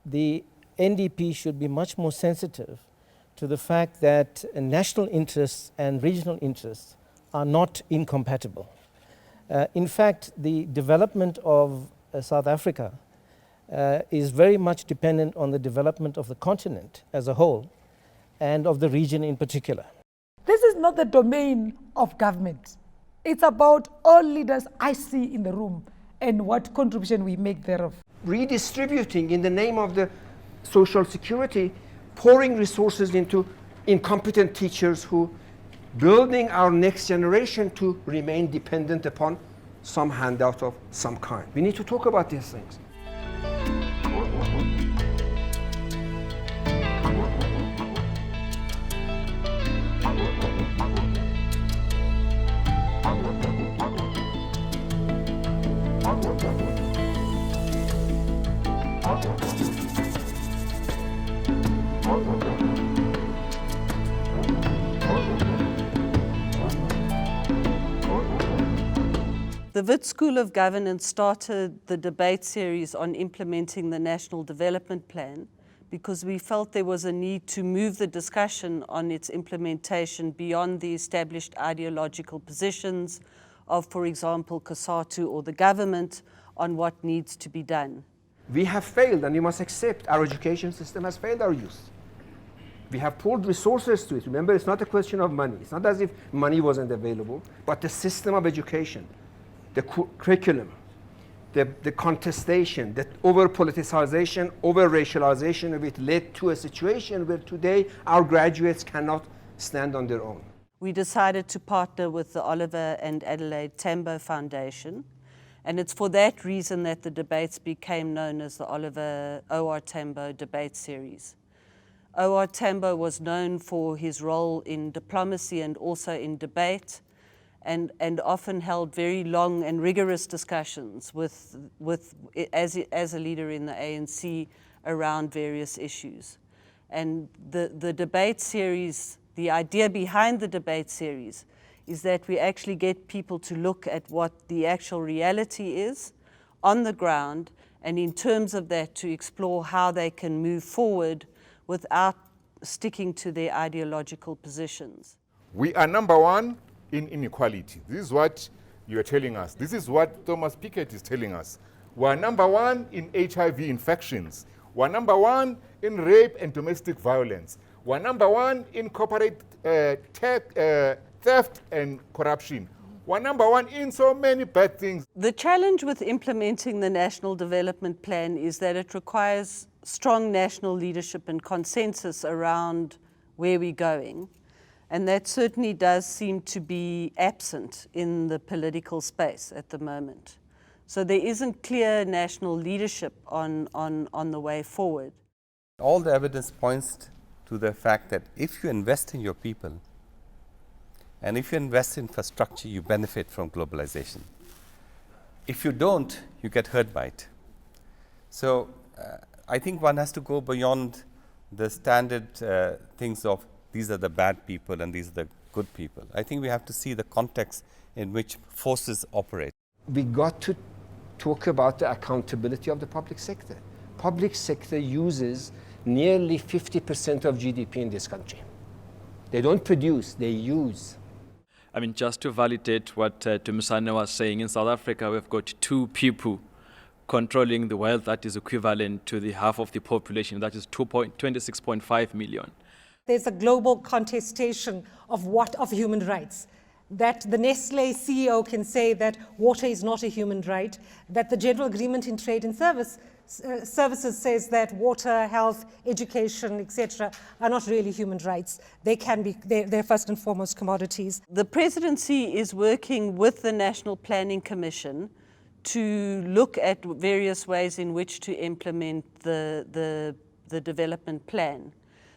the NDP should be much more sensitive to the fact that national interests and regional interests are not incompatible. In fact, the development of South Africa is very much dependent on the development of the continent as a whole and of the region in particular. This is not the domain of government. It's about all leaders I see in the room and what contribution we make thereof. Redistributing in the name of the social security, pouring resources into incompetent teachers who building our next generation to remain dependent upon some handout of some kind. We need to talk about these things. The Wits School of Governance started the debate series on implementing the National Development Plan because we felt there was a need to move the discussion on its implementation beyond the established ideological positions of, for example, COSATU or the government on what needs to be done. We have failed, and we must accept our education system has failed our youth. We have poured resources to it. Remember, it's not a question of money. It's not as if money wasn't available, but the system of education, the curriculum, the contestation, the over-politicization, over-racialization of it led to a situation where today our graduates cannot stand on their own. We decided to partner with the Oliver and Adelaide Tambo Foundation, and it's for that reason that the debates became known as the O.R.Tambo Debate series. O.R.Tambo was known for his role in diplomacy and also in debate, and often held very long and rigorous discussions as a leader in the ANC around various issues. And the debate series, the idea behind the debate series is that we actually get people to look at what the actual reality is on the ground, and in terms of that to explore how they can move forward without sticking to their ideological positions. We are number one in inequality. This is what you are telling us. This is what Thomas Piketty is telling us. We are number one in HIV infections. We are number one in rape and domestic violence. We are number one in corporate theft and corruption. We are number one in so many bad things. The challenge with implementing the National Development Plan is that it requires strong national leadership and consensus around where we're going. And that certainly does seem to be absent in the political space at the moment. So there isn't clear national leadership on the way forward. All the evidence points to the fact that if you invest in your people and if you invest in infrastructure, you benefit from globalization. If you don't, you get hurt by it. So I think one has to go beyond the standard things of these are the bad people and these are the good people. I think we have to see the context in which forces operate. We got to talk about the accountability of the public sector. Public sector uses nearly 50% of GDP in this country. They don't produce, they use. I mean, just to validate what Tumusane was saying, in South Africa we've got two people controlling the wealth that is equivalent to the half of the population, that is 26.5 million. There's a global contestation of human rights. That the Nestle CEO can say that water is not a human right, that the General Agreement in Trade and Services says that water, health, education, etc. are not really human rights. They're first and foremost commodities. The presidency is working with the National Planning Commission to look at various ways in which to implement the development plan.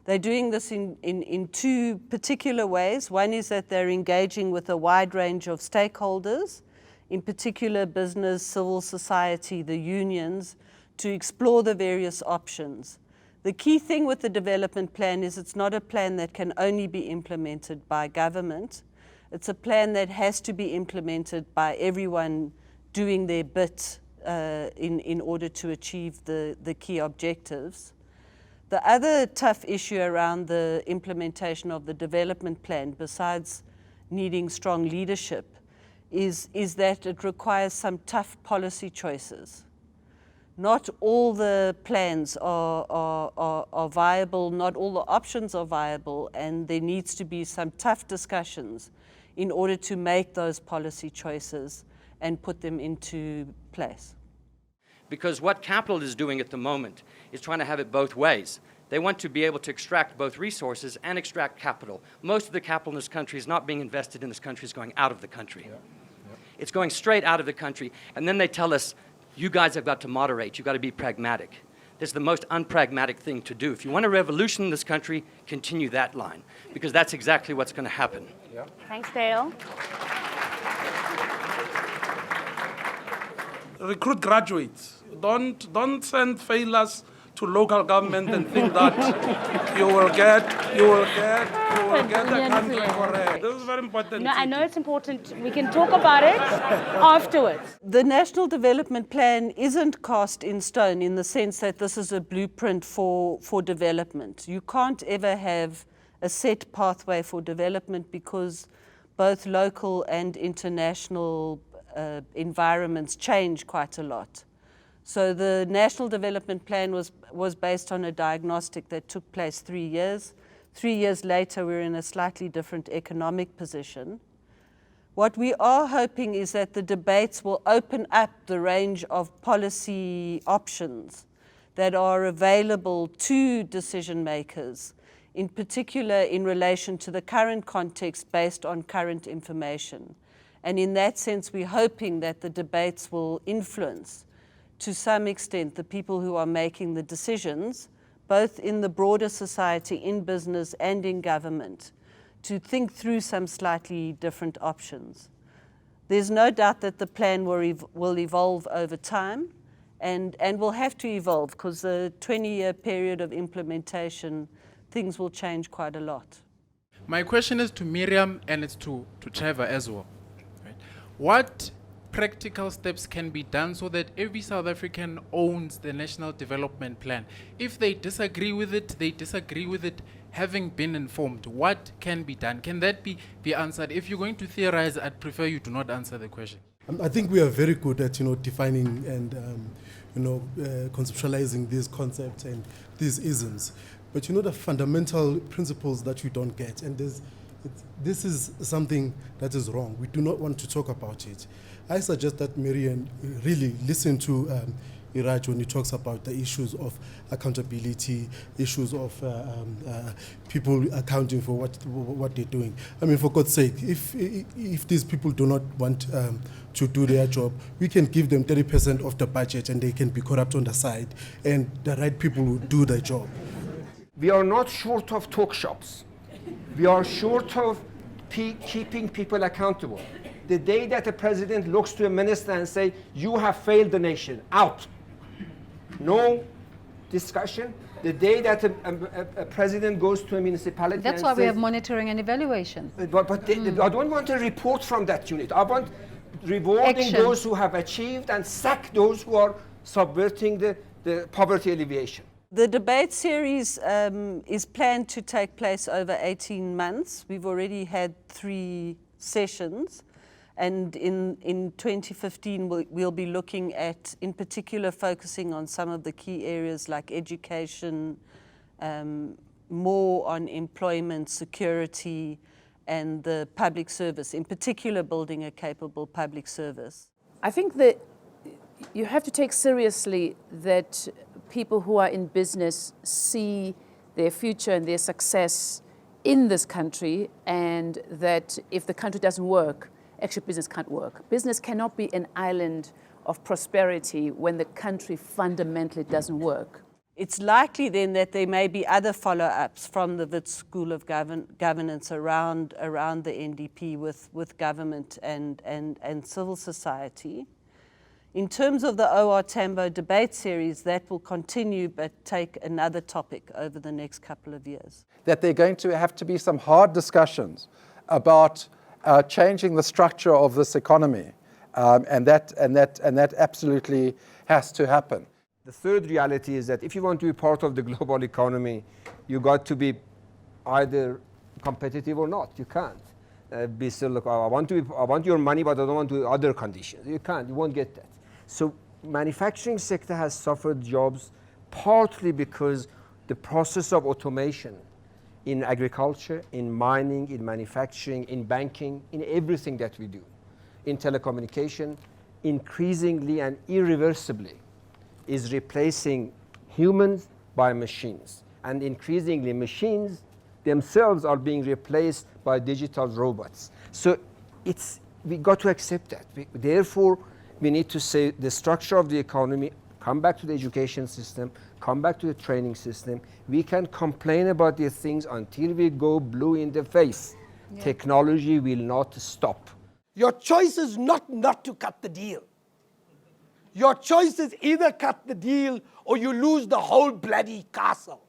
They're doing this in two particular ways. One is that they're engaging with a wide range of stakeholders, in particular business, civil society, the unions, to explore the various options. The key thing with the development plan is it's not a plan that can only be implemented by government. It's a plan that has to be implemented by everyone doing their bit in order to achieve the key objectives. The other tough issue around the implementation of the development plan, besides needing strong leadership, is that it requires some tough policy choices. Not all the plans are viable, not all the options are viable, and there needs to be some tough discussions in order to make those policy choices and put them into place. Because what capital is doing at the moment is trying to have it both ways. They want to be able to extract both resources and extract capital. Most of the capital in this country is not being invested in this country, it's going out of the country. It's going straight out of the country, and then they tell us, you guys have got to moderate, you've got to be pragmatic. This is the most unpragmatic thing to do. If you want a revolution in this country, continue that line, because that's exactly what's going to happen. Yeah. Thanks, Dale. Recruit graduates. Don't send failures to local government and think that you will get the country correct. This is very important. No, I know it's important. We can talk about it afterwards. The National Development Plan isn't cast in stone in the sense that this is a blueprint for development. You can't ever have a set pathway for development because both local and international environments change quite a lot. So the National Development Plan was based on a diagnostic that took place 3 years. 3 years later, we're in a slightly different economic position. What we are hoping is that the debates will open up the range of policy options that are available to decision makers, in particular in relation to the current context based on current information. And in that sense, we're hoping that the debates will influence to some extent the people who are making the decisions, both in the broader society, in business and in government, to think through some slightly different options. There's no doubt that the plan will evolve over time and will have to evolve because the 20-year period of implementation, things will change quite a lot. My question is to Miriam and it's to Trevor as well. Right? What practical steps can be done so that every South African owns the National Development Plan? If they disagree with it, they disagree with it having been informed. What can be done? Can that be answered? If you're going to theorize, I'd prefer you do not answer the question. I think we are very good at defining and conceptualizing these concepts and these isms. But the fundamental principles that we don't get, and this is something that is wrong. We do not want to talk about it. I suggest that Marian really listen to Iraj when he talks about the issues of accountability, issues of people accounting for what they're doing. I mean, for God's sake, if these people do not want to do their job, we can give them 30% of the budget and they can be corrupt on the side, and the right people will do their job. We are not short of talk shops. We are short of keeping people accountable. The day that a president looks to a minister and say, you have failed the nation, out. No discussion. The day that a president goes to a municipality That's and why says, we have monitoring and evaluation. But I don't want a report from that unit. I want rewarding Action. those who have achieved and sack those who are subverting the poverty alleviation. The debate series is planned to take place over 18 months. We've already had 3 sessions. And in 2015, we'll be looking at, in particular, focusing on some of the key areas like education, more on employment, security, and the public service, in particular, building a capable public service. I think that you have to take seriously that people who are in business see their future and their success in this country, and that if the country doesn't work, actually business can't work. Business cannot be an island of prosperity when the country fundamentally doesn't work. It's likely then that there may be other follow-ups from the Wits School of Governance around the NDP with government and civil society. In terms of the O.R.Tambo debate series, that will continue but take another topic over the next couple of years. That there are going to have to be some hard discussions about changing the structure of this economy and that absolutely has to happen. The third reality is that if you want to be part of the global economy, you got to be either competitive or not. You can't be still, look, I want your money, but I don't want to other conditions. You can't, you won't get that. So manufacturing sector has suffered jobs partly because the process of automation in agriculture, in mining, in manufacturing, in banking, in everything that we do, in telecommunication, increasingly and irreversibly is replacing humans by machines. And increasingly machines themselves are being replaced by digital robots. So we got to accept that. Therefore, we need to say the structure of the economy, come back to the education system, come back to the training system. We can complain about these things until we go blue in the face. Yeah. Technology will not stop. Your choice is not to cut the deal. Your choice is either cut the deal or you lose the whole bloody castle.